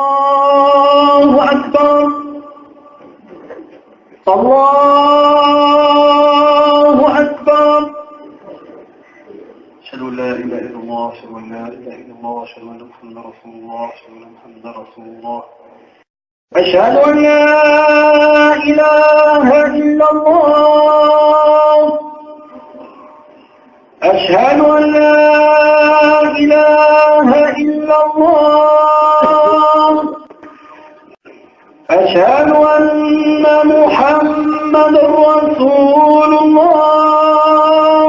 الله أكبر الله أكبر أشهد أن لا إله إلا الله أشهد أن لا إله إلا الله أشهد أن محمدا رسول الله أشهد أن محمدا رسول الله أشهد أن لا إله إلا الله أشهد أن لا إله إلا الله أشهد أن محمدا رسول الله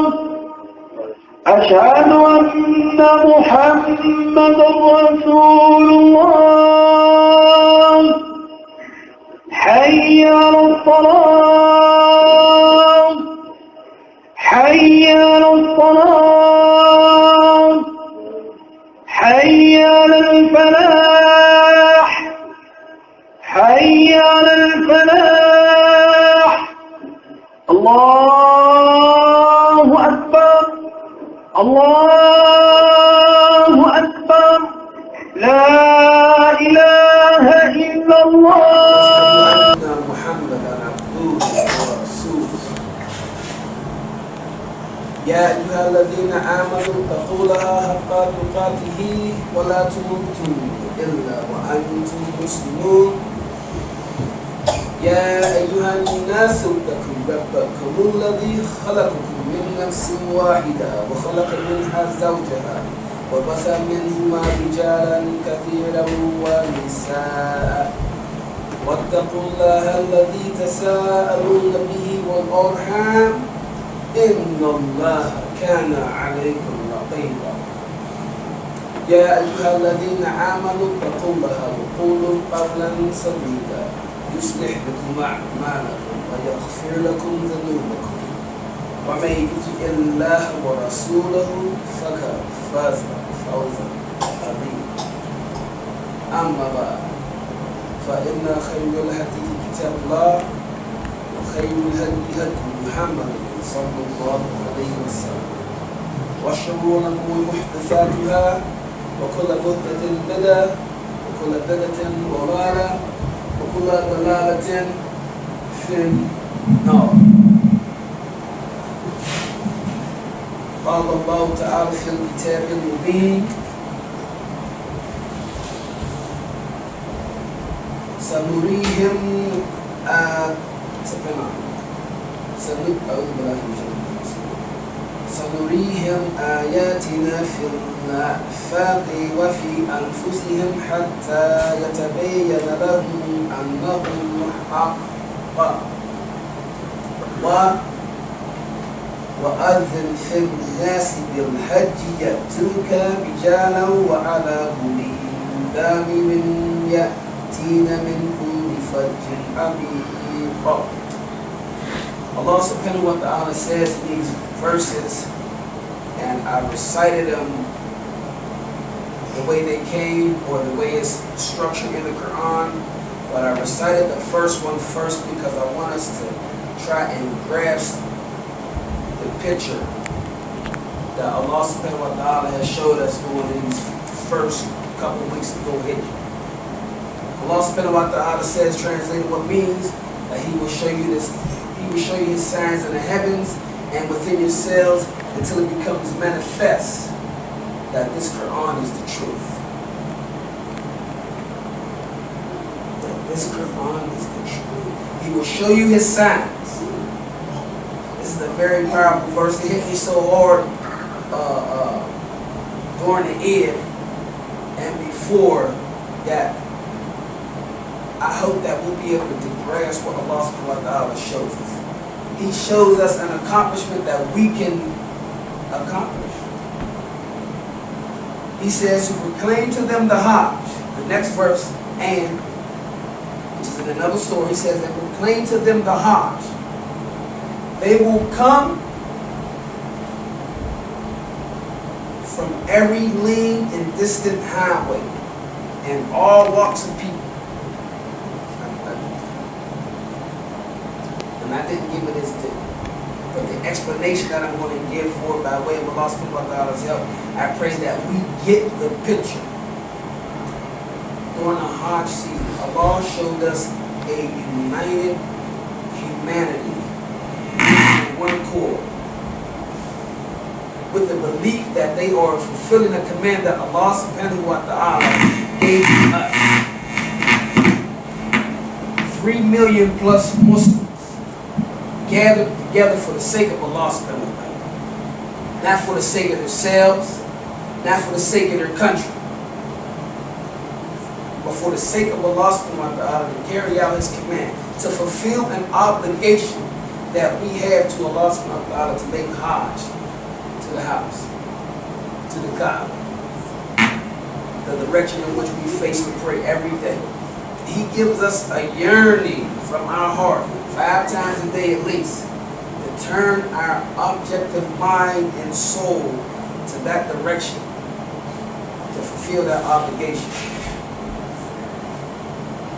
أشهد أن محمدا رسول الله حي على الصلاة حي على الصلاة حي على الفلاح حي على الفلاح الله أكبر الله أكبر لا إله إلا الله محمدا عبده ورسوله يا أيها الذين آمنوا اتقوا الله حق تقاته ولا تموتن إلا وأنتم مسلمون يا أيها الناس اتقوا ربكم الذي خلقكم من نفس واحدة وخلق منها زوجها وبث منهما رجالا كثيرا ونساء واتقوا الله الذي تساءلون به والأرحام إن الله كان عليكم رقيبا يا أيها الذين آمنوا اتقوا الله وقولوا قولا سديدا يصلح لكم أعمالكم ويغفر لكم ذنوبكم ومن يطع الله ورسوله فقد فاز فوزا عظيما أما بعد فإن خير الهدي كتاب الله وخير الهدي هدي محمد صلى الله عليه وسلم وشر الأمور محدثاتها وكل محدثة بدعة وكل بدعة ضلالة وكل ضلالة في النار. قال الله تعالى في الكتاب المبين سنريهم سنريهم آياتنا في الآفاق وفي أنفسهم حتى يتبين لهم أنه الحق وأذن في الناس بالحج يأتوك رجالا وعلى كل ضامر يأتين من كل فج عميق. Allah subhanahu wa ta'ala says in these verses, and I recited them the way they came or the way it's structured in the Quran, but I recited the first one first because I want us to try and grasp the picture that Allah subhanahu wa ta'ala has showed us during these first couple of weeks ago. Allah subhanahu wa ta'ala says, translated, what means that He will show you this. He will show you His signs in the heavens and within yourselves until it becomes manifest that this Quran is the truth. That this Quran is the truth. He will show you His signs. This is a very powerful verse. It hit me so hard during the Eid and before that. I hope that we'll be able to grasp what Allah subhanahu wa ta'ala shows us. He shows us an accomplishment that we can accomplish. He says to proclaim to them the Hajj. The next verse, and, which is in another story, he says, and proclaim to them the Hajj. They will come from every lean and distant highway and all walks of people. And I didn't give it as due. But the explanation that I'm going to give for it by way of Allah subhanahu wa ta'ala's help, I pray that we get the picture. during the Hajj season, Allah showed us a united humanity in one accord, with the belief that they are fulfilling a command that Allah subhanahu wa ta'ala gave us. 3 million plus Muslims gathered together for the sake of Allah subhanahu wa ta'ala. Not for the sake of themselves, not for the sake of their country, but for the sake of Allah subhanahu wa ta'ala, to carry out His command, to fulfill an obligation that we have to Allah subhanahu wa ta'ala, to make Hajj to the house, to the Kaaba, the direction in which we face to pray every day. He gives us a yearning from our heart, 5 times a day at least, to turn our objective mind and soul to that direction, to fulfill that obligation.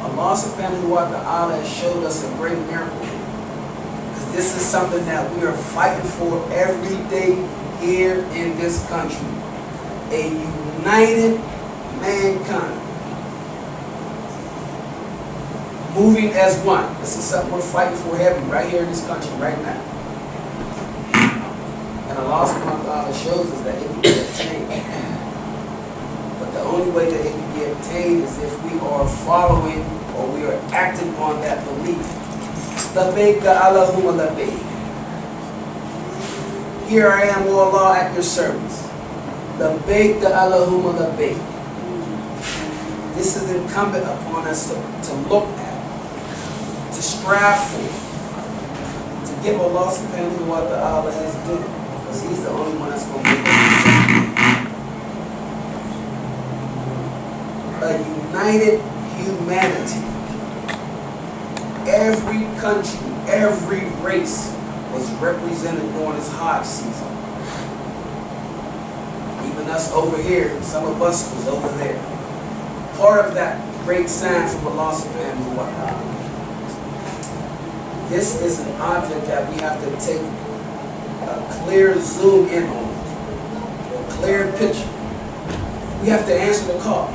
Allah subhanahu wa ta'ala has showed us a great miracle, because this is something that we are fighting for every day here in this country. A united mankind, moving as one. This is something we're fighting for heavy right here in this country right now. And Allah subhanahu wa ta'ala shows us that it can be obtained. But the only way that it can be obtained is if we are following, or we are acting on that belief. Labbaika Allahumma labbaik. Here I am, O Allah, at your service. Labbaika Allahumma labbaik. This is incumbent upon us to look at, to strive for, to give Allah subhanahu wa ta'ala His due, because He's the only one that's going to make it. A united humanity. Every country, every race was represented during this Hajj season. Even us over here, some of us was over there. Part of that great sign from Allah subhanahu wa ta'ala. This is an object that we have to take a clear zoom in on, a clear picture. We have to answer the call.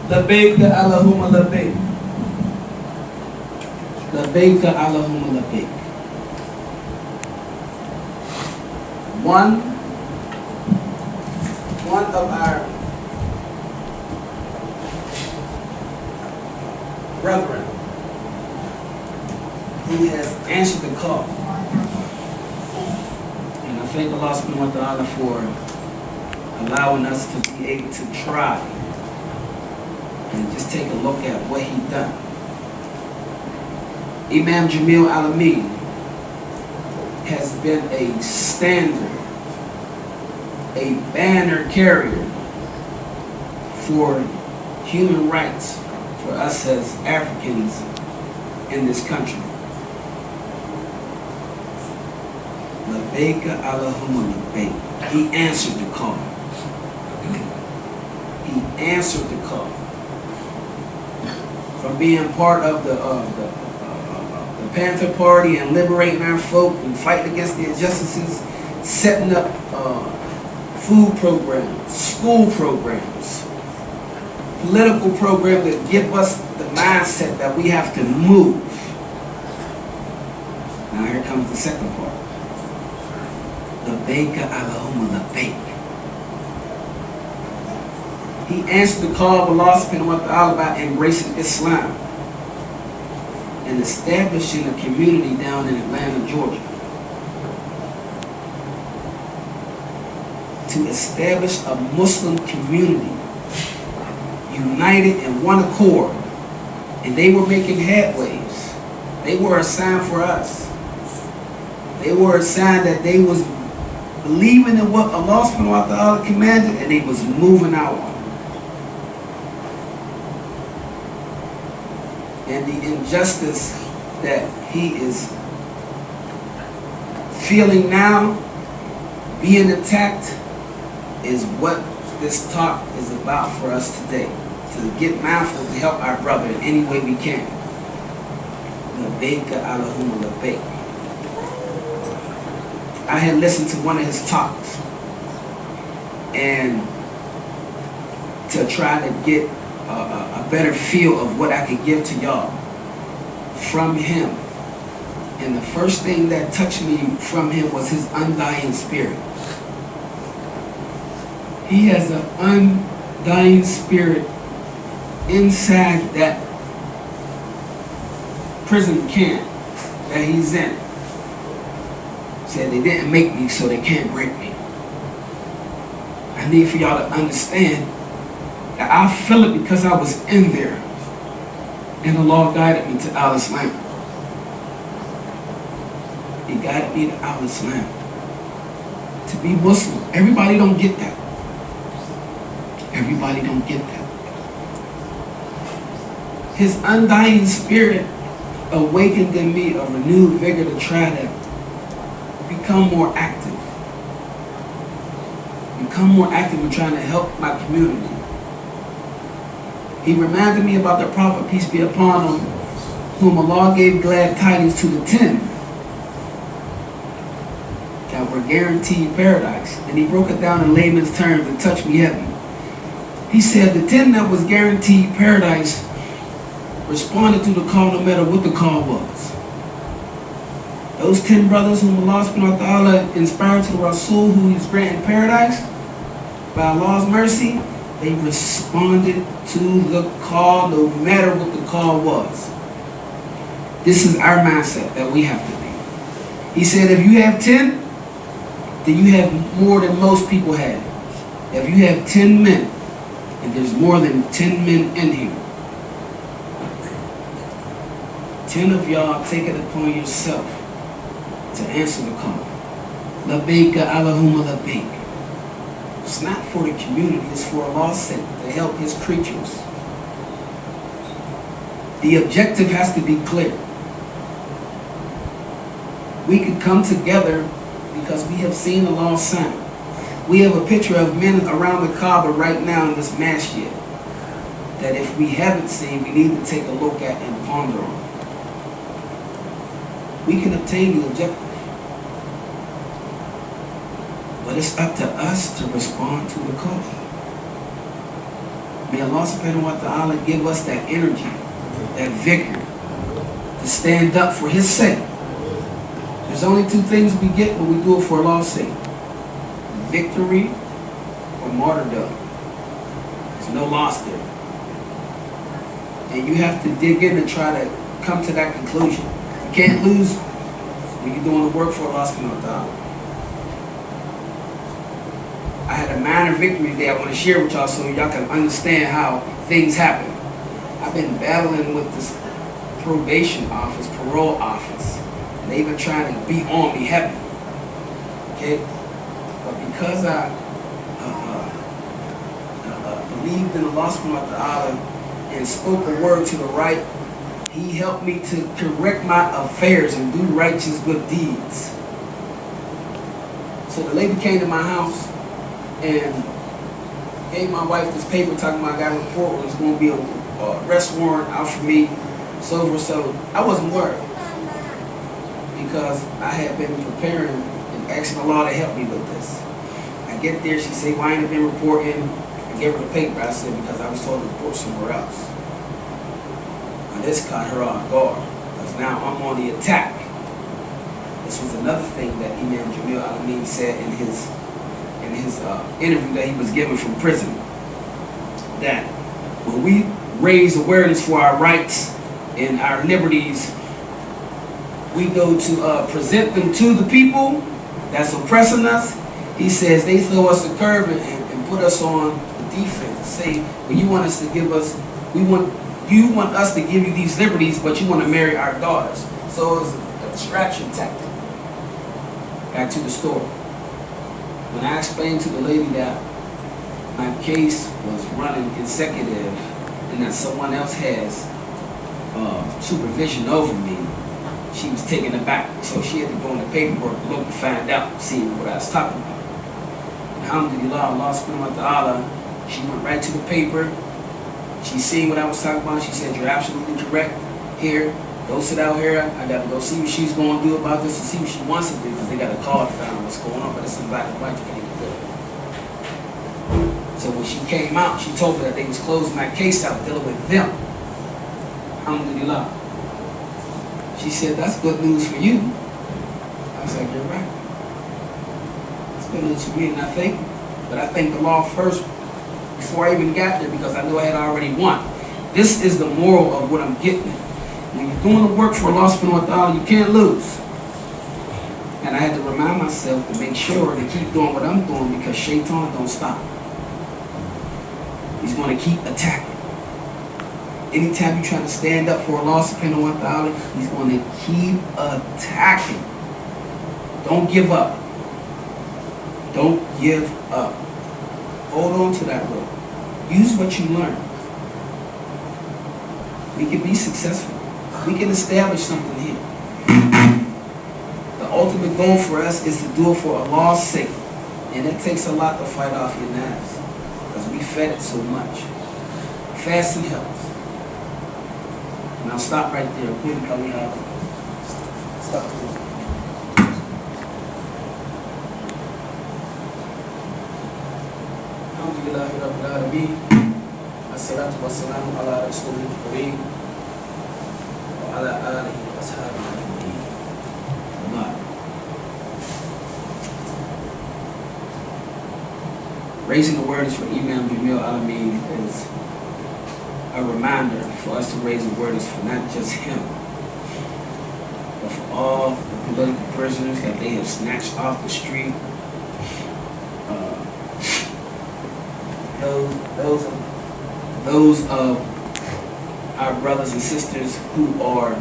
Labbaika Allahumma labbaik. Labbaika Allahumma labbaik. One of our brethren who has answered the call, and I thank Allah subhanahu wa ta'ala for allowing us to be able to try and just take a look at what he done. Imam Jamil Alameen has been a standard, a banner carrier for human rights for us as Africans in this country. Labbaika Allahumma labbaik. He answered the call. He answered the call. From being part of the Panther Party and liberating our folk and fighting against the injustices, setting up food programs, school programs, political programs that give us the mindset that we have to move. Now here comes the second part. Labbaika Allahumma labbaik. He answered the call of Allah subhanahu wa ta'ala by embracing Islam and establishing a community down in Atlanta, Georgia. To establish a Muslim community united in one accord. And they were making headways. They were a sign for us. They were a sign that they was believing in what Allah subhanahu wa ta'ala commanded, and they was moving out. And the injustice that he is feeling now, being attacked, is what this talk is about for us today. To get mindful to help our brother in any way we can. Labbaika Allahumma labbaik. I had listened to one of his talks, and to try to get a better feel of what I could give to y'all from him. And the first thing that touched me from him was his undying spirit. He has an undying spirit inside that prison camp that he's in. Said they didn't make me, so they can't break me. I need for y'all to understand that I feel it because I was in there. And the Lord guided me to Al-Islam. He guided me to Al-Islam. To be Muslim. Everybody don't get that. Everybody don't get that. His undying spirit awakened in me a renewed vigor to try to become more active. Become more active in trying to help my community. He reminded me about the Prophet, peace be upon him, whom Allah gave glad tidings to the 10 that were guaranteed paradise. And he broke it down in layman's terms and touched me heavy. He said the 10 that was guaranteed paradise responded to the call no matter what the call was. Those 10 brothers whom Allah subhanahu wa ta'ala inspired to the Rasul, who is granting paradise by Allah's mercy, they responded to the call no matter what the call was. This is our mindset that we have to be. He said if you have 10, then you have more than most people have. If you have 10 men, and there's more than 10 men in here, 10 of y'all take it upon yourself to answer the call. Labbaika Allahumma labbaik. It's not for the community, it's for Allah's sake, to help his creatures. The objective has to be clear. We can come together because we have seen Allah's sign. We have a picture of men around the Kaaba right now in this masjid that if we haven't seen, we need to take a look at and ponder on. We can obtain the objective. But it's up to us to respond to the call. May Allah subhanahu wa ta'ala give us that energy, that vigor, to stand up for his sake. There's only two things we get when we do it for Allah's sake. Victory or martyrdom. There's no loss there. And you have to dig in and try to come to that conclusion. You can't lose when you're doing the work for Allah subhanahu wa ta'ala. I had a minor victory there I want to share with y'all so y'all can understand how things happen. I've been battling with this probation office, parole office, and they've been trying to beat on me heavy. Okay? But because I believed in Allah subhanahu wa ta'ala and spoke a word to the right, he helped me to correct my affairs and do righteous good deeds. So the lady came to my house and gave my wife this paper talking about I got a report where there's going to be a arrest warrant out for me, so I wasn't worried because I had been preparing and asking Allah to help me with this. I get there, she said, why ain't it been reporting? I gave her the paper. I said, because I was told to report somewhere else. And this caught her off guard because now I'm on the attack. This was another thing that Imam Jumu'Ah said in his interview that he was given from prison, that when we raise awareness for our rights and our liberties, we go to present them to the people that's oppressing us. He says they throw us a curve and put us on the defense. Say, well, you want us to give us, you want us to give you these liberties, but you want to marry our daughters. So it was a distraction tactic. Back to the story. When I explained to the lady that my case was running consecutive and that someone else has supervision over me, she was taken aback. So she had to go in the paperwork, look and find out, see what I was talking about. Alhamdulillah, Allah subhanahu wa ta'ala, she went right to the paper. She seen what I was talking about. She said, you're absolutely correct. Here, go sit out here. I got to go see what she's going to do about this and see what she wants to do because they got a call to find out what's going on. But it's in black and white. You can't even do it. So when she came out, she told me that they was closing that case out, dealing with them. Alhamdulillah. She said, that's good news for you. I was like, you're right. It's good news for me, and I thank you. But I thank the law first before I even got there, because I knew I had already won. This is the moral of what I'm getting at. When you're doing the work for Allah subhanahu wa ta'ala, you can't lose. And I had to remind myself to make sure to keep doing what I'm doing, because shaitan don't stop. He's going to keep attacking. Anytime you try to stand up for Allah subhanahu wa ta'ala, he's going to keep attacking. Don't give up. Don't give up. Hold on to that rope. Use what you learn. We can be successful. We can establish something here. The ultimate goal for us is to do it for Allah's sake. And it takes a lot to fight off your nerves, because we fed it so much. Fasting helps. And I'll stop right there. Stop. Alhamdulillah Rabbil Alameen. As-salatu was-salamu ala Rasulil Kareem wa ala alihi wa ashabihi ajma'in. Raising awareness for Imam Jamil Alameen is a reminder for us to raise awareness for not just him, but for all the political prisoners that they have snatched off the street. Those of our brothers and sisters who are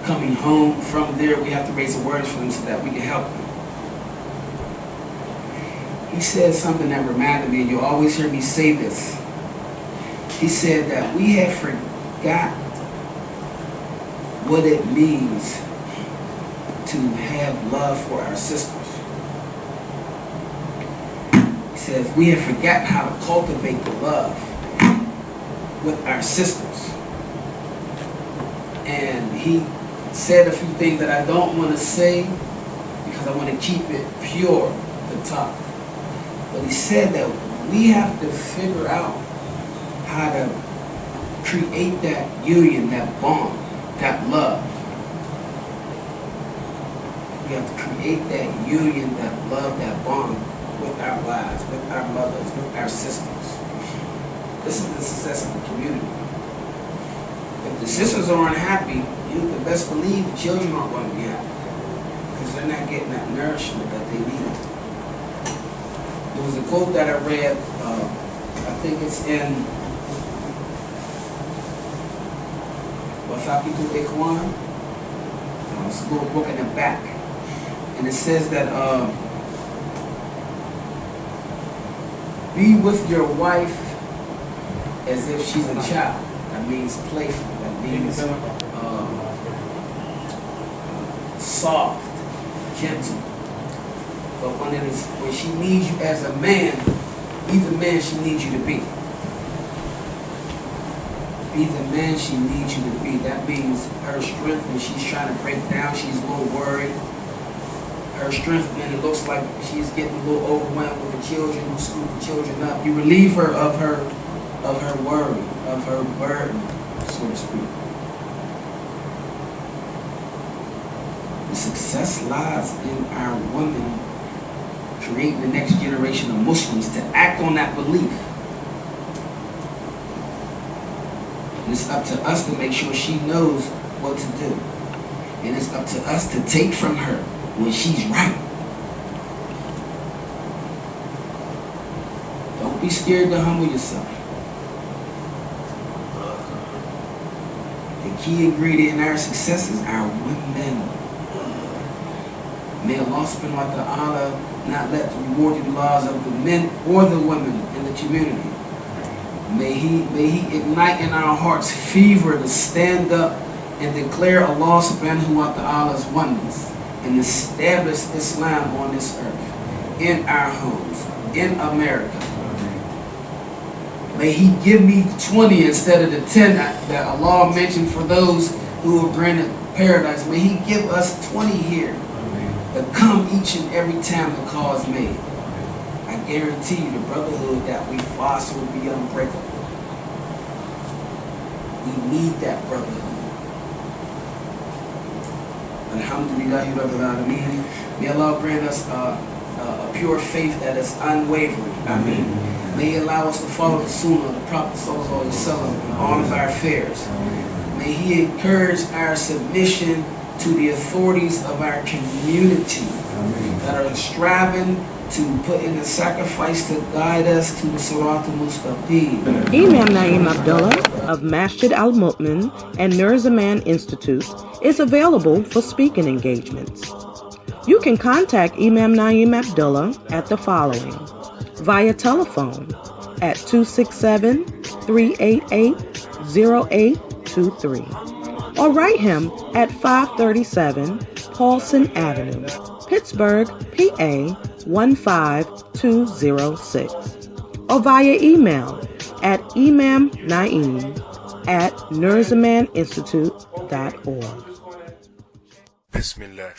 coming home from there, we have to raise awareness for them so that we can help them. He said something that reminded me, and you'll always hear me say this. He said that we have forgot what it means to have love for our sisters. He says we have forgotten how to cultivate the love with our sisters. And he said a few things that I don't want to say because I want to keep it pure, the top. But he said that we have to figure out how to create that union, that bond, that love. We have to create that union, that love, that bond with our wives, with our mothers, with our sisters. This is the success of the community. If the sisters are unhappy, you can best believe the children aren't going to be happy, because they're not getting that nourishment that they need. There was a quote that I read, I think it's in Wafaqitul Ikhwan. It's a little book in the back. And it says that be with your wife as if she's a child. That means playful. That means soft, gentle. But when she needs you as a man, be the man she needs you to be. Be the man she needs you to be. That means her strength when she's trying to break down, she's a little worried. Her strength when it looks like she's getting a little overwhelmed with the children, you scoop the children up. You relieve her of her worry, of her burden, so to speak. The success lies in our women creating the next generation of Muslims to act on that belief. And it's up to us to make sure she knows what to do. And it's up to us to take from her when she's right. Don't be scared to humble yourself. The key ingredient in our success is our women. May Allah subhanahu wa ta'ala not let the rewarding laws of the men or the women in the community. May He ignite in our hearts fever to stand up and declare Allah subhanahu wa ta'ala's oneness and establish Islam on this earth, in our homes, in America. May He give me 20 instead of the 10 that Allah mentioned for those who are granted paradise. May He give us 20 here to come each and every time the call is made. I guarantee you the brotherhood that we foster will be unbreakable. We need that brotherhood. Alhamdulillahi Rabbil Alameen. May Allah grant us a pure faith that is unwavering. Ameen. May He allow us to follow the Sunnah of the Prophet Sallallahu Alaihi Wasallam in all of our affairs. May He encourage our submission to the authorities of our community that are striving to put in a sacrifice to guide us to the Sirat al-Mustaqim. Imam Naeem Abdullah of Masjid Al-Mu'min and Nur Zaman Institute is available for speaking engagements. You can contact Imam Naeem Abdullah at the following: via telephone at 267-388-0823 or write him at 537 Paulson Avenue, Pittsburgh, PA 15206, or via email at imamnaeem@nurzamaninstitute.org. Bismillah.